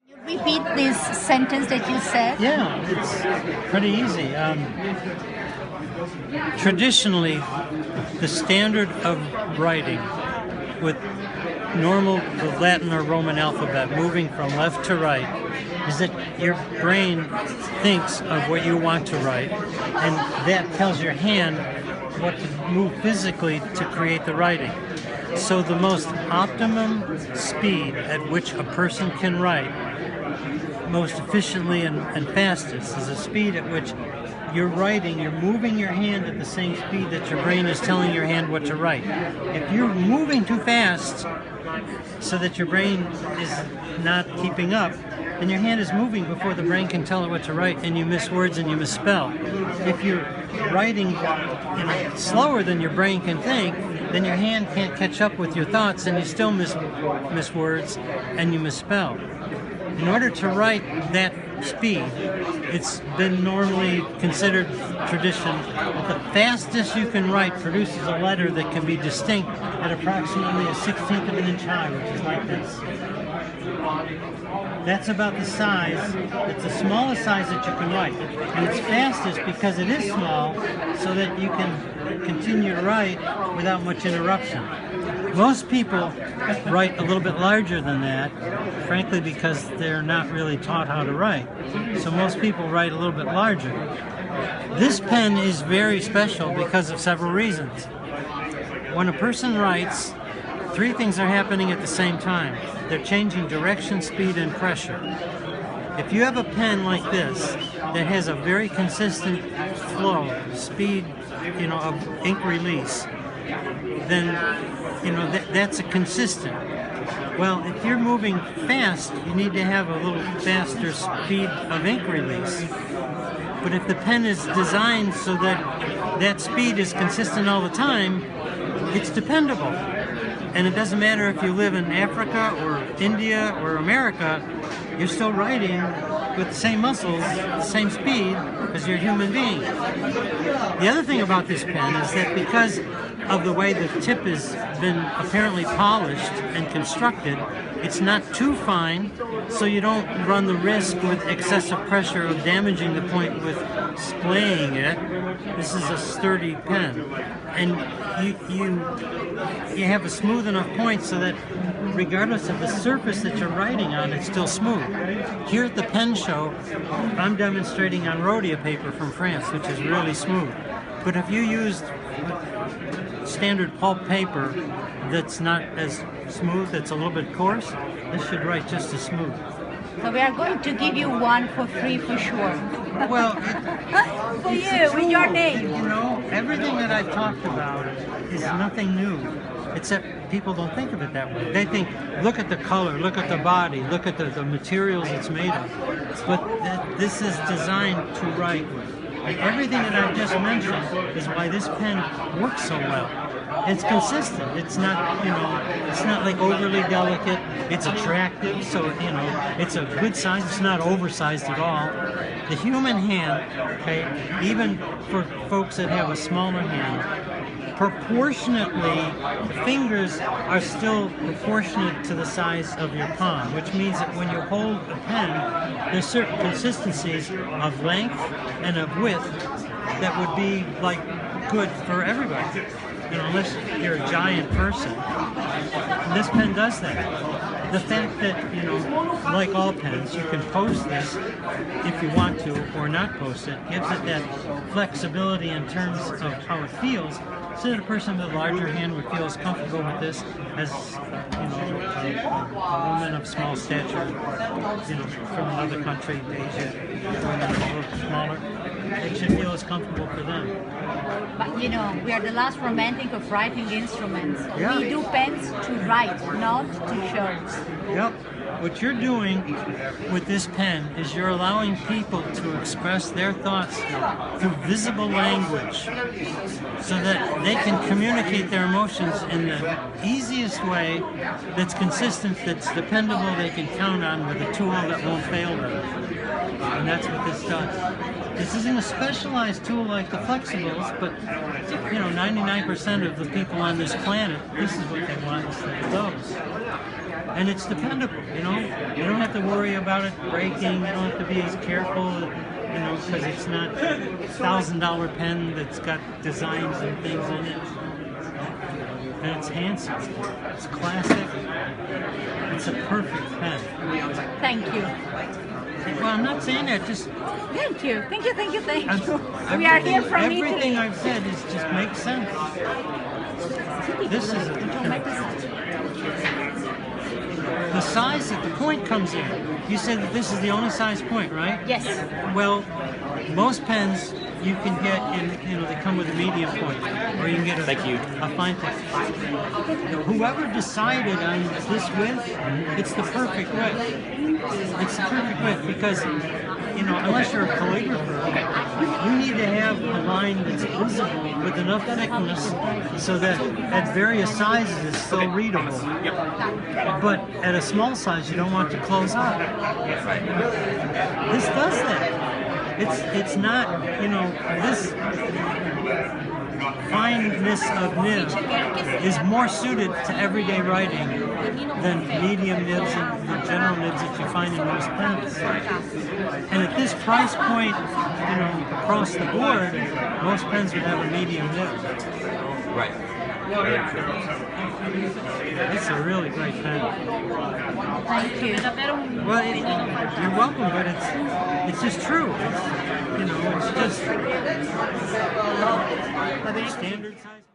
Repeat this sentence that you said. Yeah, it's pretty easy. Traditionally, the standard of writing with normal Latin or Roman alphabet moving from left to right is that your brain thinks of what you want to write, and that tells your hand what to move physically to create the writing. So the most optimum speed at which a person can write most efficiently and fastest is a speed at which you're writing, you're moving your hand at the same speed that your brain is telling your hand what to write. If you're moving too fast so that your brain is not keeping up, then your hand is moving before the brain can tell it what to write, and you miss words and you misspell. If you're writing slower than your brain can think, then your hand can't catch up with your thoughts and you still miss words and you misspell. In order to write that speed, it's been normally considered tradition that the fastest you can write produces a letter that can be distinct at approximately a 1/16 of an inch high, which is like this. That's about the size, it's the smallest size that you can write. And it's fastest because it is small, so that you can continue to write without much interruption. Most people write a little bit larger than that, frankly because they're not really taught how to write. So most people write a little bit larger. This pen is very special because of several reasons. When a person writes, three things are happening at the same time. They're changing direction, speed, and pressure. If you have a pen like this that has a very consistent flow, speed, of ink release, then that's a consistent. Well, if you're moving fast, you need to have a little faster speed of ink release. But if the pen is designed so that that speed is consistent all the time, it's dependable. And it doesn't matter if you live in Africa or India or America, you're still writing with the same muscles, the same speed, because you're a human being. The other thing about this pen is that because of the way the tip has been apparently polished and constructed, it's not too fine, so you don't run the risk with excessive pressure of damaging the point with splaying it. This is a sturdy pen. And you have a smooth enough point so that regardless of the surface that you're writing on, it's still smooth. Here at the pen show, I'm demonstrating on rhodia paper from France, which is really smooth. But if you used standard pulp paper that's not as smooth, that's a little bit coarse, this should write just as smooth. So we are going to give you one for free for sure. Well, for you, with your name. Everything that I've talked about is nothing new, except people don't think of it that way. They think, look at the color, look at the body, look at the materials it's made of. But this is designed to write with. And everything that I've just mentioned is why this pen works so well. It's consistent. It's not, it's not like overly delicate. It's attractive, so, it's a good size. It's not oversized at all. The human hand, okay, even for folks that have a smaller hand, proportionately, the fingers are still proportionate to the size of your palm, which means that when you hold a pen, there's certain consistencies of length and of width that would be good for everybody. Unless you're a giant person. And this pen does that. The fact that, like all pens, you can post this if you want to or not post it, gives it that flexibility in terms of how it feels, so that a person with a larger hand would feel as comfortable with this as, a woman of small stature, from another country, Asia, women a little smaller. It should feel as comfortable for them. But we are the last romantic of writing instruments. Yeah. We do pens to write, not to show. Yep. What you're doing with this pen is you're allowing people to express their thoughts through visible language so that they can communicate their emotions in the easiest way that's consistent, that's dependable, they can count on with a tool that won't fail them. And that's what this does. This isn't a specialized tool like the flexibles, but 99% of the people on this planet, this is what they want instead of those. and it's dependable. You know, you don't have to worry about it breaking. You don't have to be as careful. You know, because it's not $1,000 pen that's got designs and things in it. And it's handsome. It's classic. It's a perfect pen. Thank you. Well, I'm not saying that. Just Thank you. Thank you. Thank you. Thank you. We are everything- here from everything Italy. I've said is just makes sense. This is the size that the point comes in. You said that this is the only size point, right? Yes. Well, most pens you can get in, you know, they come with a medium point, or you can get a fine tip. Whoever decided on this width, it's the perfect width. It's the perfect width because, you know, unless you're a calligrapher, you need to have a line that's visible with enough thickness so that at various sizes it's still readable. But at a small size, you don't want to close up. This does that. It's not, you know, this fineness of nib is more suited to everyday writing than medium nibs and the general nibs that you find in most pens. And at this price point, you know, across the board, most pens would have a medium nib. Right. It's a really great pen. Thank you. Well, you're welcome, but it's just true. It's, you know, it's just standard size.